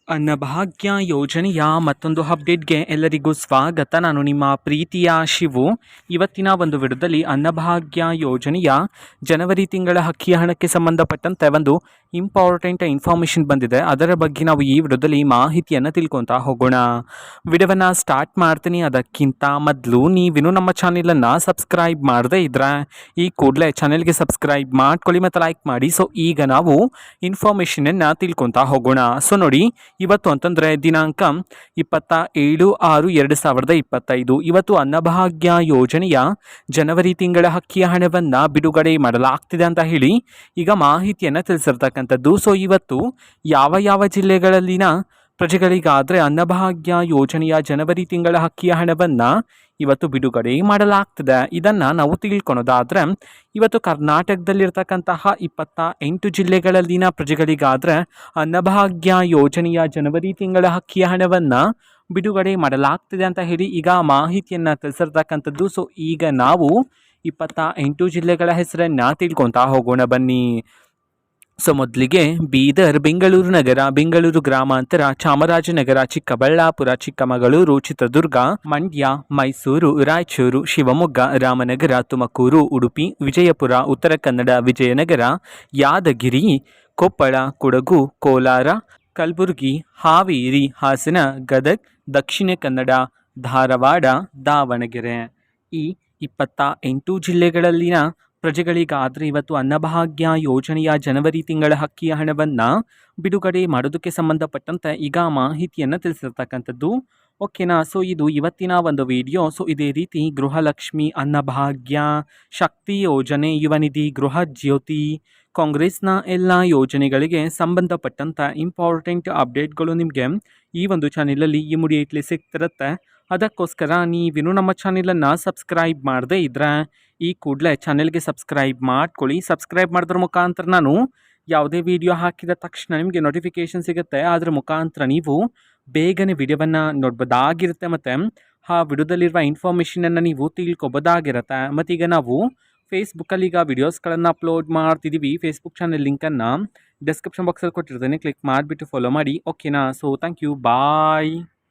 ಅನ್ನಭಾಗ್ಯ ಯೋಜನೆಯ ಮತ್ತೊಂದು ಅಪ್ಡೇಟ್ಗೆ ಎಲ್ಲರಿಗೂ ಸ್ವಾಗತ. ನಾನು ನಿಮ್ಮ ಪ್ರೀತಿಯ ಶಿವು. ಇವತ್ತಿನ ಒಂದು ವಿಡಿಯೋದಲ್ಲಿ ಅನ್ನಭಾಗ್ಯ ಯೋಜನೆಯ ಜನವರಿ ತಿಂಗಳ ಅಕ್ಕಿ ಹಣಕ್ಕೆ ಸಂಬಂಧಪಟ್ಟಂತೆ ಒಂದು ಇಂಪಾರ್ಟೆಂಟ್ ಇನ್ಫಾರ್ಮೇಷನ್ ಬಂದಿದೆ. ಅದರ ಬಗ್ಗೆ ನಾವು ಈ ವಿಡಿಯೋದಲ್ಲಿ ಮಾಹಿತಿಯನ್ನು ತಿಳ್ಕೊತಾ ಹೋಗೋಣ. ವಿಡಿಯೋವನ್ನು ಸ್ಟಾರ್ಟ್ ಮಾಡ್ತೀನಿ. ಅದಕ್ಕಿಂತ ಮೊದಲು ನೀವಿನ್ನೂ ನಮ್ಮ ಚಾನೆಲನ್ನು ಸಬ್ಸ್ಕ್ರೈಬ್ ಮಾಡದೇ ಇದ್ರೆ ಈ ಕೂಡಲೇ ಚಾನೆಲ್ಗೆ ಸಬ್ಸ್ಕ್ರೈಬ್ ಮಾಡ್ಕೊಳ್ಳಿ ಮತ್ತು ಲೈಕ್ ಮಾಡಿ. ಸೊ ಈಗ ನಾವು ಇನ್ಫಾರ್ಮೇಷನನ್ನು ತಿಳ್ಕೊತಾ ಹೋಗೋಣ. ಸೊ ನೋಡಿ, ಇವತ್ತು ಅಂತಂದರೆ ದಿನಾಂಕ 27/6/2025 ಇವತ್ತು ಅನ್ನಭಾಗ್ಯ ಯೋಜನೆಯ ಜನವರಿ ತಿಂಗಳ ಅಕ್ಕಿಯ ಹಣವನ್ನು ಬಿಡುಗಡೆ ಮಾಡಲಾಗ್ತಿದೆ ಅಂತ ಹೇಳಿ ಈಗ ಮಾಹಿತಿಯನ್ನು ತಿಳಿಸಿರ್ತಕ್ಕಂಥದ್ದು. ಸೊ ಇವತ್ತು ಯಾವ ಜಿಲ್ಲೆಗಳಲ್ಲಿನ ಪ್ರಜೆಗಳಿಗಾದರೆ ಅನ್ನಭಾಗ್ಯ ಯೋಜನೆಯ ಜನವರಿ ತಿಂಗಳ ಅಕ್ಕಿಯ ಹಣವನ್ನು ಇವತ್ತು ಬಿಡುಗಡೆ ಮಾಡಲಾಗ್ತದೆ, ಇದನ್ನು ನಾವು ತಿಳ್ಕೊಳೋದಾದರೆ ಇವತ್ತು ಕರ್ನಾಟಕದಲ್ಲಿರ್ತಕ್ಕಂತಹ 28 ಜಿಲ್ಲೆಗಳಲ್ಲಿನ ಪ್ರಜೆಗಳಿಗಾದರೆ ಅನ್ನಭಾಗ್ಯ ಯೋಜನೆಯ ಜನವರಿ ತಿಂಗಳ ಅಕ್ಕಿಯ ಹಣವನ್ನು ಬಿಡುಗಡೆ ಮಾಡಲಾಗ್ತಿದೆ ಅಂತ ಹೇಳಿ ಈಗ ಮಾಹಿತಿಯನ್ನು ತಿಳಿಸಿರ್ತಕ್ಕಂಥದ್ದು. ಸೊ ಈಗ ನಾವು 28 ಜಿಲ್ಲೆಗಳ ಹೆಸರನ್ನು ತಿಳ್ಕೊತಾ ಹೋಗೋಣ ಬನ್ನಿ. ಸೊ ಮೊದಲಿಗೆ ಬೀದರ್, ಬೆಂಗಳೂರು ನಗರ, ಬೆಂಗಳೂರು ಗ್ರಾಮಾಂತರ, ಚಾಮರಾಜನಗರ, ಚಿಕ್ಕಬಳ್ಳಾಪುರ, ಚಿಕ್ಕಮಗಳೂರು, ಚಿತ್ರದುರ್ಗ, ಮಂಡ್ಯ, ಮೈಸೂರು, ರಾಯಚೂರು, ಶಿವಮೊಗ್ಗ, ರಾಮನಗರ, ತುಮಕೂರು, ಉಡುಪಿ, ವಿಜಯಪುರ, ಉತ್ತರ ಕನ್ನಡ, ವಿಜಯನಗರ, ಯಾದಗಿರಿ, ಕೊಪ್ಪಳ, ಕೊಡಗು, ಕೋಲಾರ, ಕಲಬುರಗಿ, ಹಾವೇರಿ, ಹಾಸನ, ಗದಗ್, ದಕ್ಷಿಣ ಕನ್ನಡ, ಧಾರವಾಡ, ದಾವಣಗೆರೆ ಈ 28 ಜಿಲ್ಲೆಗಳಲ್ಲಿನ ಪ್ರಜೆಗಳಿಗಾದರೆ ಇವತ್ತು ಅನ್ನಭಾಗ್ಯ ಯೋಜನೆಯ ಜನವರಿ ತಿಂಗಳ ಅಕ್ಕಿಯ ಹಣವನ್ನು ಬಿಡುಗಡೆ ಮಾಡೋದಕ್ಕೆ ಸಂಬಂಧಪಟ್ಟಂತೆ ಈಗ ಮಾಹಿತಿಯನ್ನು ತಿಳಿಸಿರ್ತಕ್ಕಂಥದ್ದು. ಓಕೆನಾ. ಸೊ ಇದು ಇವತ್ತಿನ ಒಂದು ವಿಡಿಯೋ. ಸೊ ಇದೇ ರೀತಿ ಗೃಹಲಕ್ಷ್ಮಿ, ಅನ್ನಭಾಗ್ಯ, ಶಕ್ತಿ ಯೋಜನೆ, ಯುವ ನಿಧಿ, ಗೃಹ ಜ್ಯೋತಿ, ಕಾಂಗ್ರೆಸ್ನ ಎಲ್ಲ ಯೋಜನೆಗಳಿಗೆ ಸಂಬಂಧಪಟ್ಟಂಥ ಇಂಪಾರ್ಟೆಂಟ್ ಅಪ್ಡೇಟ್ಗಳು ನಿಮಗೆ ಈ ಒಂದು ಚಾನೆಲಲ್ಲಿ ಇಮಿಡಿಯೇಟ್ಲಿ ಸಿಗ್ತಿರುತ್ತೆ. ಅದಕ್ಕೋಸ್ಕರ ನೀವಿನ್ನೂ ನಮ್ಮ ಚಾನೆಲನ್ನು ಸಬ್ಸ್ಕ್ರೈಬ್ ಮಾಡದೇ ಇದ್ದರೆ ಈ ಕೂಡಲೇ ಚಾನೆಲ್ಗೆ ಸಬ್ಸ್ಕ್ರೈಬ್ ಮಾಡ್ಕೊಳ್ಳಿ. ಸಬ್ಸ್ಕ್ರೈಬ್ ಮಾಡೋದ್ರ ಮುಖಾಂತರ ನಾನು ಯಾವುದೇ ವಿಡಿಯೋ ಹಾಕಿದ ತಕ್ಷಣ ನಿಮಗೆ ನೋಟಿಫಿಕೇಷನ್ ಸಿಗುತ್ತೆ. ಅದರ ಮುಖಾಂತರ ನೀವು ಬೇಗನೆ ವಿಡಿಯೋವನ್ನು ನೋಡ್ಬೋದಾಗಿರುತ್ತೆ ಮತ್ತು ಆ ವಿಡಿಯೋದಲ್ಲಿರುವ ಇನ್ಫಾರ್ಮೇಷನನ್ನು ನೀವು ತಿಳ್ಕೊಬೋದಾಗಿರುತ್ತೆ. ಮತ್ತೀಗ ನಾವು ಫೇಸ್ಬುಕ್ಕಲ್ಲಿ ಈಗ ವಿಡಿಯೋಸ್ಗಳನ್ನು ಅಪ್ಲೋಡ್ ಮಾಡ್ತಿದ್ದೀವಿ. ಫೇಸ್ಬುಕ್ ಚಾನೆಲ್ ಲಿಂಕನ್ನು ಡಿಸ್ಕ್ರಿಪ್ಷನ್ ಬಾಕ್ಸಲ್ಲಿ ಕೊಟ್ಟಿರ್ತೇನೆ, ಕ್ಲಿಕ್ ಮಾಡಿಬಿಟ್ಟು ಫಾಲೋ ಮಾಡಿ. ಓಕೆನಾ. So thank you, bye.